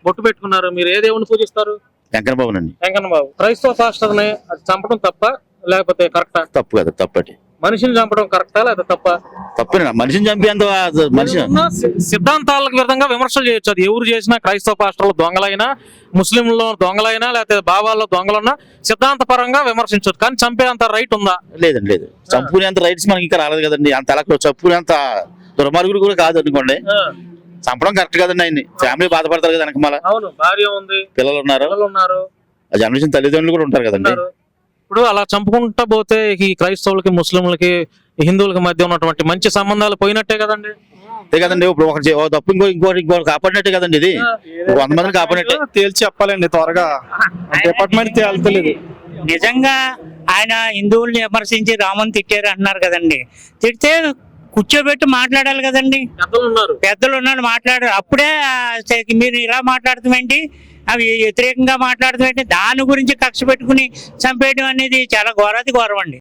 బొట్టు పెట్టుకున్నారు. మీరు ఏ దేవుని పూజిస్తారు? వెంకన్న బాబునండి. వెంకన్న బాబు. క్రైస్తవ పాస్టర్ని అది చంపడం తప్ప లేకపోతే కరెక్టా? తప్పు కదా, తప్పటి. మనిషిని చంపడం కరెక్టా లేదా తప్ప? తప్పేనా? మనిషిని చంపేంత మనిషి సిద్ధాంతాలకు విధంగా విమర్శలు చేయొచ్చు. అది ఎవరు చేసినా, క్రైస్తవ పాస్టర్లు దొంగలైనా, ముస్లింలో దొంగలైనా, లేకపోతే బాబాల్లో దొంగలున్నా సిద్ధాంత పరంగా విమర్శించవచ్చు. కానీ చంపేంత రైట్ ఉందా? లేదండి, లేదు. చంపునేంత రైట్స్ మనకి ఇంకా రాలేదు కదండి. అంత అలా చంపునేంత దుర్మార్గుడు కూడా కాదు అనుకోండి. చంపడం కరెక్ట్ కదండి. ఆయన్ని ఫ్యామిలీ బాధపడతారు కదా వెనక. మళ్ళీ అవును, భార్య ఉంది, పిల్లలు ఉన్నారు, జనరేషన్ తల్లిదండ్రులు కూడా ఉంటారు కదండి. ఇప్పుడు అలా చంపుకుంటా పోతే ఈ క్రైస్తవులకి, ముస్లింలకి, హిందువులకి మధ్య ఉన్నటువంటి మంచి సంబంధాలు పోయినట్టే కదండి. అంతే కదండి. ఇప్పుడు ఒకటి తప్పు ఇంకోటి కాపాడినట్టే కదండి. ఇది 100 మందిని కాపాడినట్టే. తేల్చి చెప్పాలండి త్వరగా. డిపార్ట్మెంట్ తేల్చలేదు. నిజంగా ఆయన హిందువుల్ని విమర్శించి రామన్ తిట్టారు అంటున్నారు కదండి. తిడితే కూర్చోబెట్టి మాట్లాడాలి కదండి. పెద్దలు ఉన్నారు, మాట్లాడారు. అప్పుడే మీరు ఇలా మాట్లాడతామేంటి, అవి వ్యతిరేకంగా మాట్లాడతామేంటి, దాని గురించి కక్ష పెట్టుకుని చంపేయడం అనేది చాలా ఘోరాతి ఘోరం అండి.